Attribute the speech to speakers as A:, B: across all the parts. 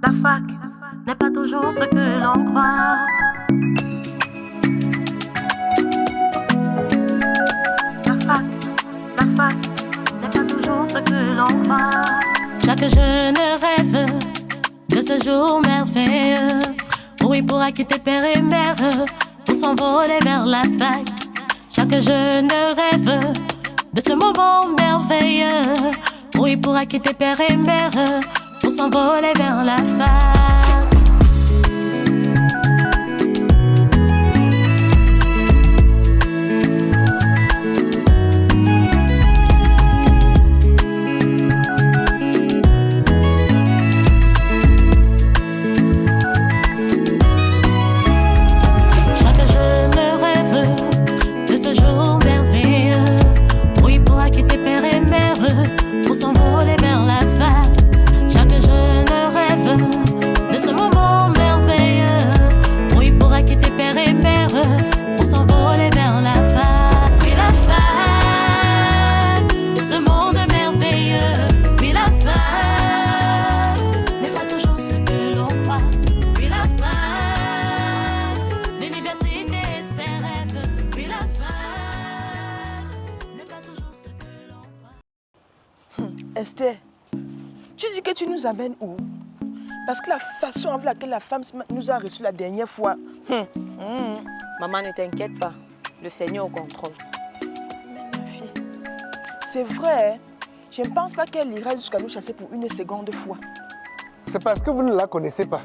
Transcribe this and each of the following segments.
A: La fac n'est pas toujours ce que l'on croit. La fac n'est pas toujours ce que l'on croit. Chaque jeune rêve de ce jour merveilleux où il pourra quitter père et mère pour s'envoler vers la fac. Chaque jeune rêve de ce moment merveilleux où il pourra quitter père et mère pour s'envoler vers la fac. Chaque jeune rêve de ce jour merveilleux où il pourra quitter père et mère pour s'envoler vers la fac. Chaque jeune rêve de ce moment merveilleux où il pourra quitter père et mère pour s'envoler vers la fac. Puis la fac, ce monde merveilleux. Puis la fac n'est pas toujours ce que l'on croit. Puis la fac, l'université et ses rêves. Puis la fac n'est pas toujours ce que l'on croit.
B: Esther, tu dis que tu nous amènes où? Parce que la façon avec laquelle la femme nous a reçus la dernière fois.
C: Maman, ne t'inquiète pas. Le Seigneur au contrôle.
B: Mais ma fille, c'est vrai, hein? Je ne pense pas qu'elle ira jusqu'à nous chasser pour une seconde fois.
D: C'est parce que vous ne la connaissez pas.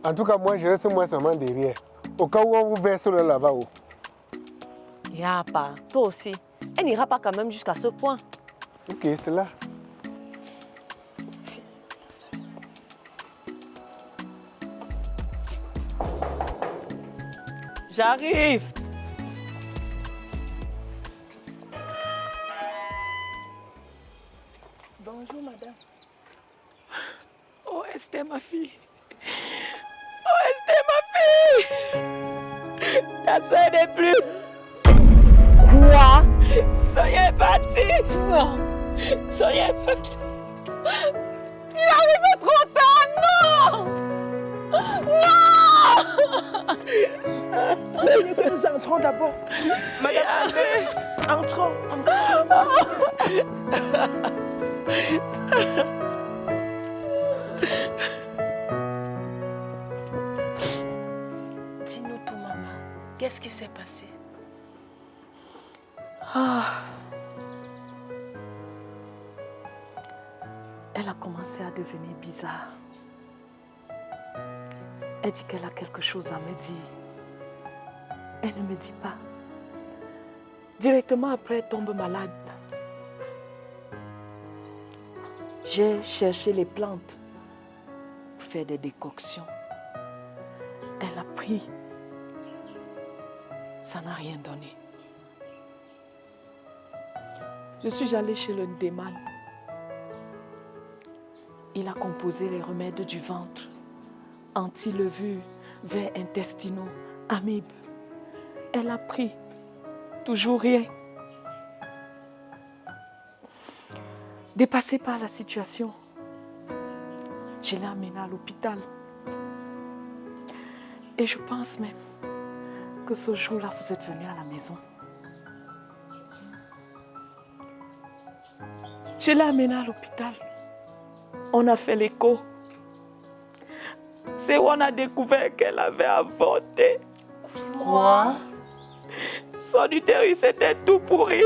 D: En tout cas, moi, je reste moi seulement derrière. Au cas où on vous verse là-bas.
C: Y'a pas. Toi aussi. Elle n'ira pas quand même jusqu'à ce point.
D: Ok, c'est là.
C: J'arrive.
B: Bonjour, madame.
E: Oh, Esther, ma fille. Oh, Esther, ma fille. Ta soeur n'est plus.
C: Quoi?
E: Sonia est partie.
C: Non.
E: Sonia est partie.
C: Il est arrivé trop tard. Non. Non.
B: C'est mieux que nous entrons d'abord. Madame, entrons. Dis-nous tout, maman. Qu'est-ce qui s'est passé?
E: Elle a commencé à devenir bizarre. Elle dit qu'elle a quelque chose à me dire. Elle ne me dit pas. Directement après, elle tombe malade. J'ai cherché les plantes pour faire des décoctions. Elle a pris. Ça n'a rien donné. Je suis allée chez le Ndéman. Il a composé les remèdes du ventre, anti-levure, vers intestinaux, amibes. Elle a pris, toujours rien. Dépassée par la situation, je l'ai amenée à l'hôpital. Et je pense même que ce jour-là, vous êtes venu à la maison. Je l'ai amenée à l'hôpital. On a fait l'écho. C'est où on a découvert qu'elle avait avorté.
B: Quoi?
E: Son utérus était tout pourri.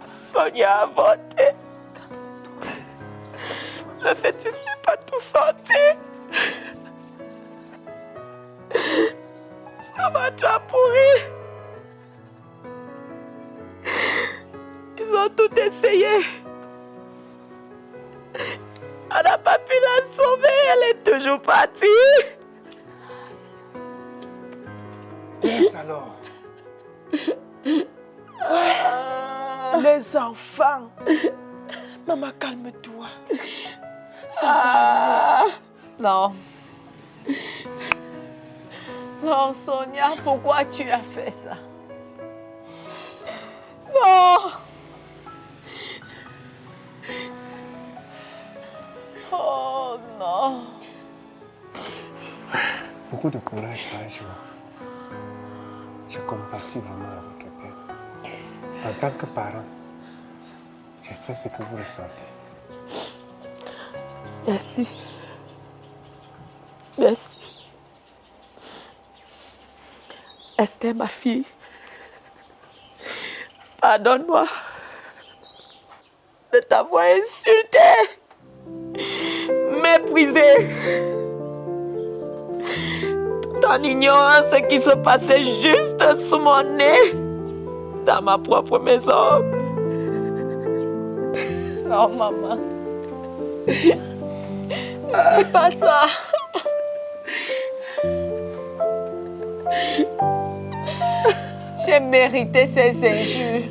E: Sonia a avorté. Le fœtus n'est pas tout sorti. Ça m'a déjà pourri. Ils ont tout essayé. On n'a pas pu la sauver, elle est toujours partie.
D: Laisse alors.
B: Les enfants. Maman, calme-toi. Ça va aller.
C: Non. Non, Sonia, pourquoi tu as fait ça? Non! Oh non!
D: Beaucoup de courage, Joe. Je compatis vraiment avec le père. En tant que parent, je sais ce que vous ressentez.
E: Merci. Merci. Esther, ma fille, pardonne-moi de t'avoir insulté, méprisé, tout en ignorant ce qui se passait juste sous mon nez, dans ma propre maison.
C: Oh, maman. Ne dis pas ça. J'ai mérité ces injures.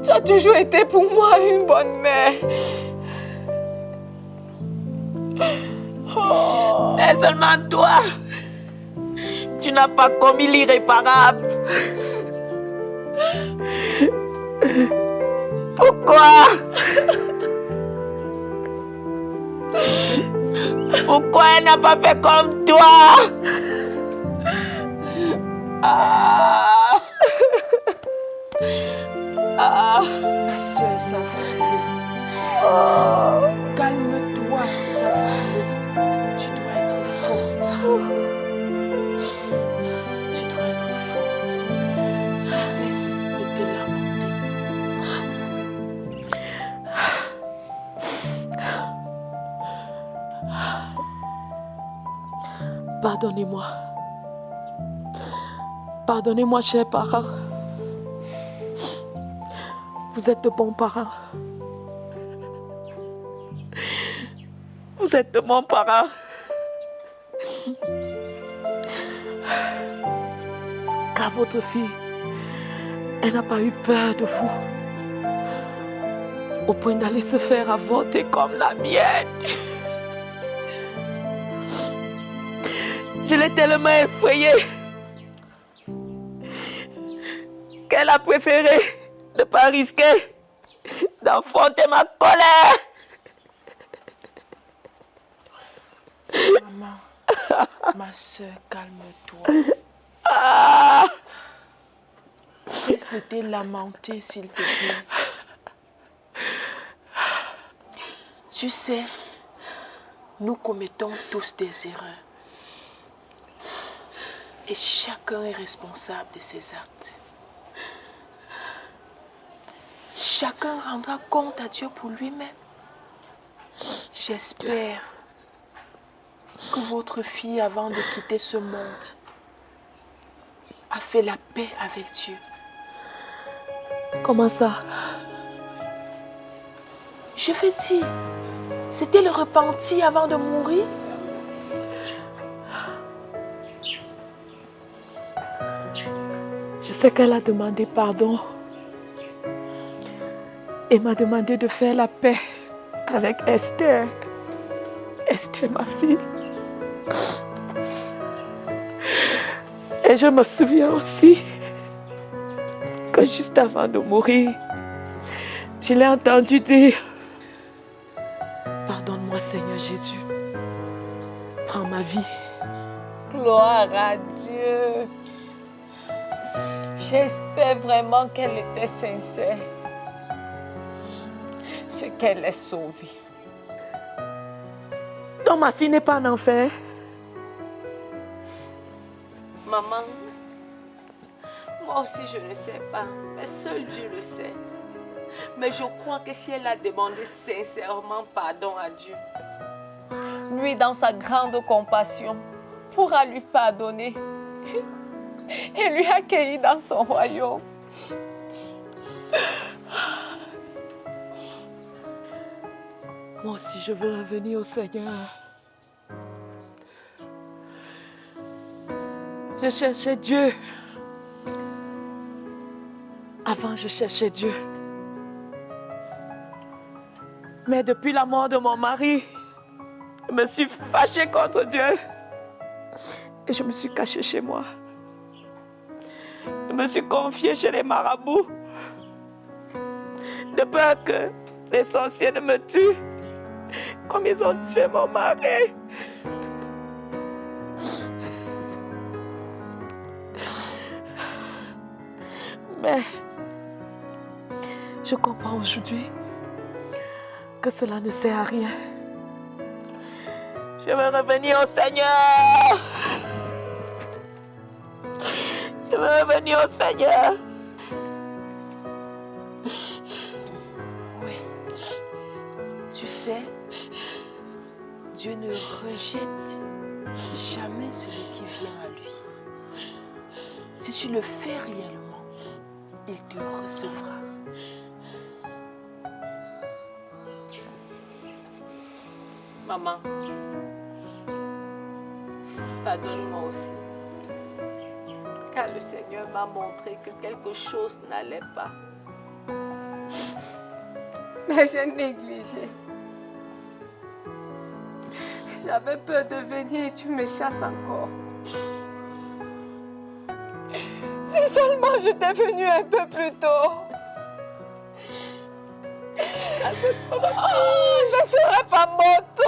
C: Tu as toujours été pour moi une bonne mère. Oh.
E: Mais seulement toi, tu n'as pas commis l'irréparable. Pourquoi? Pourquoi elle n'a pas fait comme toi?
B: Ma soeur, ça va aller. Calme-toi, ça va aller. Tu dois être forte. Tu dois être forte. Cesse de te lamenter.
E: Pardonnez-moi. Pardonnez-moi, chers parents. Vous êtes de bons parents. Vous êtes de bons parents. Car votre fille, elle n'a pas eu peur de vous, au point d'aller se faire avorter comme la mienne. Je l'ai tellement effrayée qu'elle a préféré ne pas risquer d'enfanter ma colère.
B: Maman, ma soeur, calme-toi. Cesse de te lamenter, s'il te plaît. Tu sais, nous commettons tous des erreurs. Et chacun est responsable de ses actes. Chacun rendra compte à Dieu pour lui-même. J'espère que votre fille, avant de quitter ce monde, a fait la paix avec Dieu.
E: Comment ça?
B: Je veux dire, c'était le repenti avant de mourir.
E: Je sais qu'elle a demandé pardon et m'a demandé de faire la paix avec Esther. Esther, ma fille. Et je me souviens aussi que juste avant de mourir, je l'ai entendu dire: pardonne-moi, Seigneur Jésus. Prends ma vie.
C: Gloire à Dieu. J'espère vraiment qu'elle était sincère. Ce qu'elle est sauvée.
E: Non, ma fille n'est pas en enfer.
C: Maman, moi aussi je ne sais pas, mais seul Dieu le sait. Mais je crois que si elle a demandé sincèrement pardon à Dieu, lui dans sa grande compassion pourra lui pardonner et lui accueillir dans son royaume.
E: Moi aussi je veux revenir au Seigneur. Je cherchais Dieu. Avant, je cherchais Dieu. Mais depuis la mort de mon mari,
B: Je me suis fâchée contre Dieu. Et je me suis cachée chez moi. Je me suis confiée chez les marabouts. De peur que les sorciers ne me tuent comme ils ont tué mon mari. Mais je comprends aujourd'hui que cela ne sert à rien. Je veux revenir au Seigneur. Je veux revenir au Seigneur. Oui. Tu sais, Dieu ne rejette jamais celui qui vient à lui. Si tu le fais réellement, il te recevra.
C: Maman, pardonne-moi aussi. Car le Seigneur m'a montré que quelque chose n'allait pas. Mais j'ai négligé. J'avais peur de venir et tu me chasses encore. Si seulement j'étais venue un peu plus tôt. Oh, je ne serais pas morte.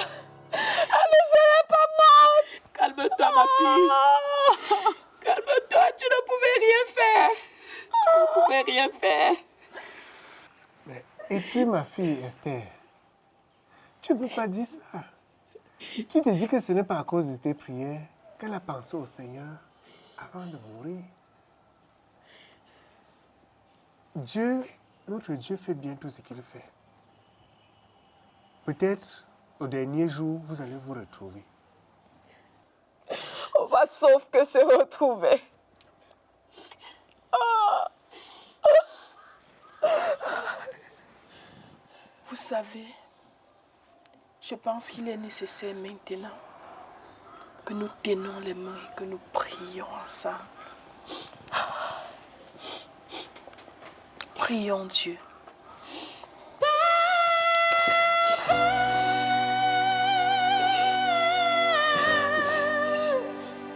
C: Elle ne serait pas morte.
B: Calme-toi, ma fille. Calme-toi, tu ne pouvais rien faire. Tu ne pouvais rien faire.
D: Mais, et puis ma fille Esther, tu ne peux pas dire ça. Tu te dis que ce n'est pas à cause de tes prières qu'elle a pensé au Seigneur avant de mourir. Dieu, notre Dieu fait bien tout ce qu'il fait. Peut-être au dernier jour, vous allez vous retrouver.
B: On va sauf que se retrouver. Vous savez, je pense qu'il est nécessaire maintenant que nous tenions les mains et que nous prions ensemble. Prions Dieu.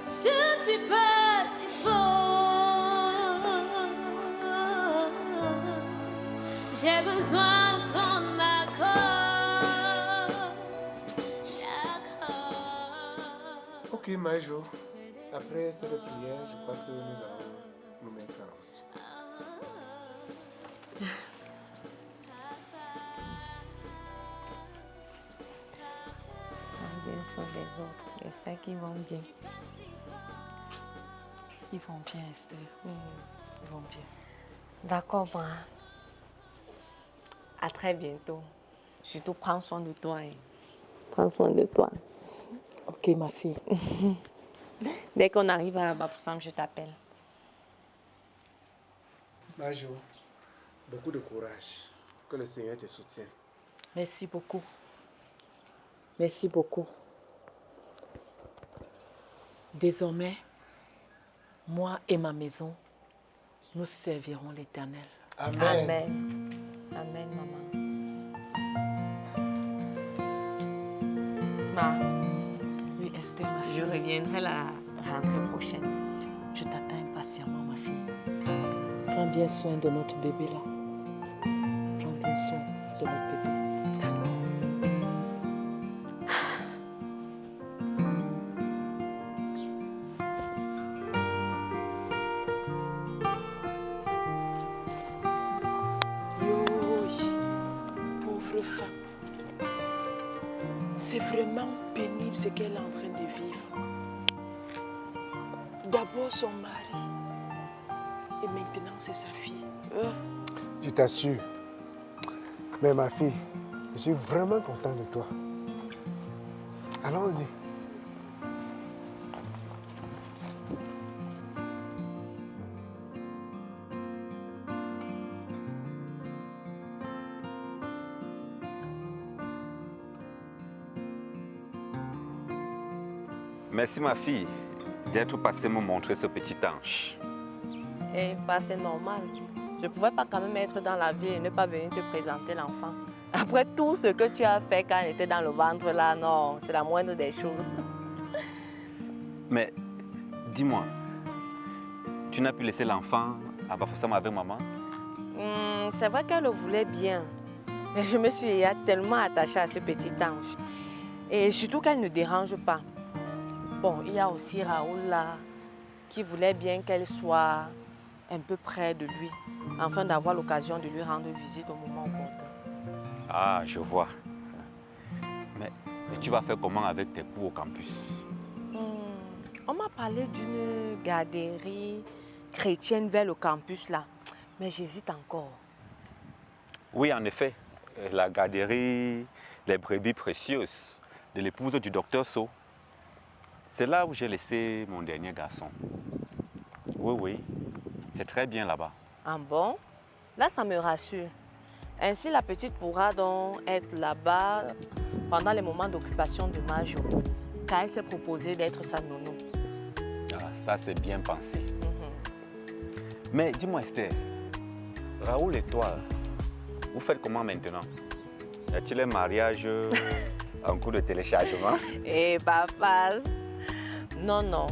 A: Je ne suis pas si forte. J'ai besoin de ton accord.
D: Ok, Majo. Après cette prière, je crois que nous allons nous mettre en route.
F: Dieu sur les autres. J'espère qu'ils vont bien.
E: Ils vont bien, Esther. Ils vont bien.
F: D'accord, ma. À très bientôt. Surtout, prends soin de toi. Prends soin de toi.
E: Ok, ma fille.
F: Dès qu'on arrive à Bafoussam, je t'appelle.
D: Majo, beaucoup de courage. Que le Seigneur te soutienne.
E: Merci beaucoup. Merci beaucoup. Désormais, moi et ma maison, nous servirons l'Éternel.
D: Amen.
F: Amen. Amen, maman. Ma,
E: Oui, Esther, ma
F: je
E: fille.
F: reviendrai la rentrée prochaine.
E: Je t'attends impatiemment, ma fille. Prends bien soin de notre bébé là. Prends bien soin de notre bébé.
B: Pauvre femme. C'est vraiment pénible ce qu'elle est en train de vivre. D'abord son mari. Et maintenant c'est sa fille.
D: Je t'assure. Mais ma fille, je suis vraiment content de toi. Allons-y.
G: Merci ma fille d'être passée me montrer ce petit ange.
F: Eh, bah, c'est normal. Je ne pouvais pas quand même être dans la ville et ne pas venir te présenter l'enfant. Après tout ce que tu as fait quand elle était dans le ventre là, non, c'est la moindre des choses.
G: Mais dis-moi, tu n'as pu laisser l'enfant à Bafoussam avec maman?
F: C'est vrai qu'elle le voulait bien. Mais je me suis tellement attachée à ce petit ange. Et surtout qu'elle ne dérange pas. Bon, il y a aussi Raoul là, qui voulait bien qu'elle soit un peu près de lui, afin d'avoir l'occasion de lui rendre visite au moment opportun.
G: Ah, je vois. Mais tu vas faire comment avec tes cours au campus?
F: On m'a parlé d'une garderie chrétienne vers le campus là, mais j'hésite encore.
G: Oui, en effet. La garderie Les Brebis Précieuses de l'épouse du docteur So. C'est là où j'ai laissé mon dernier garçon. Oui, c'est très bien là-bas.
F: Ah bon? Là, ça me rassure. Ainsi, la petite pourra donc être là-bas pendant les moments d'occupation de Majo, car elle s'est proposée d'être sa nounou.
G: Ah, ça, c'est bien pensé. Mais dis-moi, Esther, Raoul et toi, vous faites comment maintenant? Y a-t-il un mariage en cours de téléchargement?
F: Eh, papas! Non.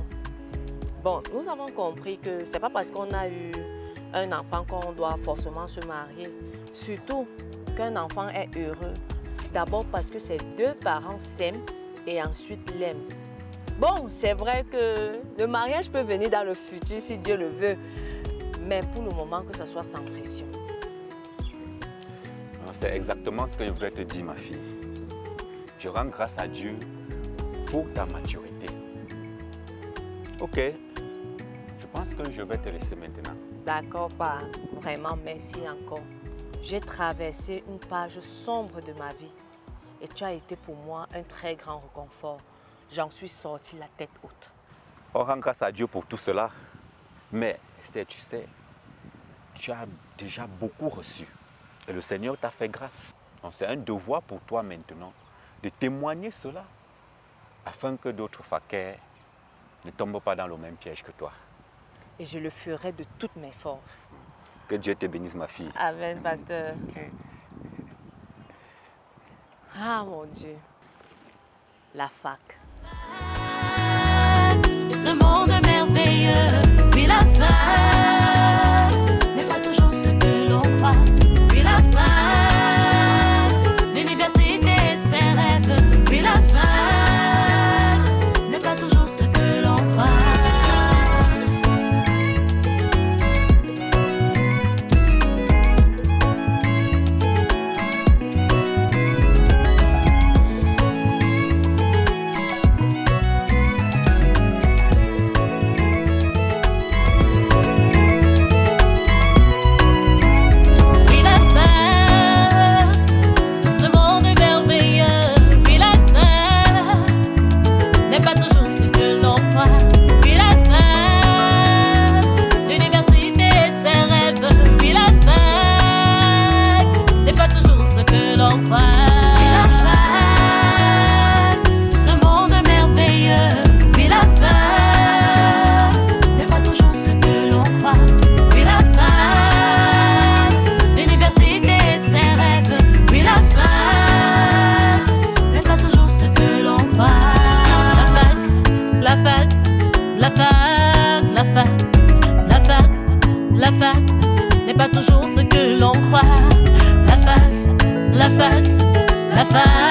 F: Bon, nous avons compris que c'est pas parce qu'on a eu un enfant qu'on doit forcément se marier. Surtout qu'un enfant est heureux. D'abord parce que ses deux parents s'aiment et ensuite l'aiment. Bon, c'est vrai que le mariage peut venir dans le futur si Dieu le veut. Mais pour le moment, que ce soit sans pression.
G: C'est exactement ce que je voulais te dire, ma fille. Je rends grâce à Dieu pour ta maturité. Ok, je pense que je vais te laisser maintenant.
F: D'accord, pas vraiment, merci encore. J'ai traversé une page sombre de ma vie et tu as été pour moi un très grand réconfort. J'en suis sortie la tête haute.
G: On rend grâce à Dieu pour tout cela. Mais, Esther, tu sais, tu as déjà beaucoup reçu. Et le Seigneur t'a fait grâce. Donc c'est un devoir pour toi maintenant de témoigner cela afin que d'autres faquets ne tombent pas dans le même piège que toi.
F: Et je le ferai de toutes mes forces.
G: Que Dieu te bénisse, ma fille.
F: Amen, pasteur. Ah, mon Dieu. La fac.
A: Ce monde merveilleux, puis la fac n'est pas toujours ce que l'on croit. Puis la fac, l'université, ses rêves. Puis la fac n'est pas toujours ce que l'on croit. La fac n'est pas toujours ce que l'on croit. La fac, la fac, la fac.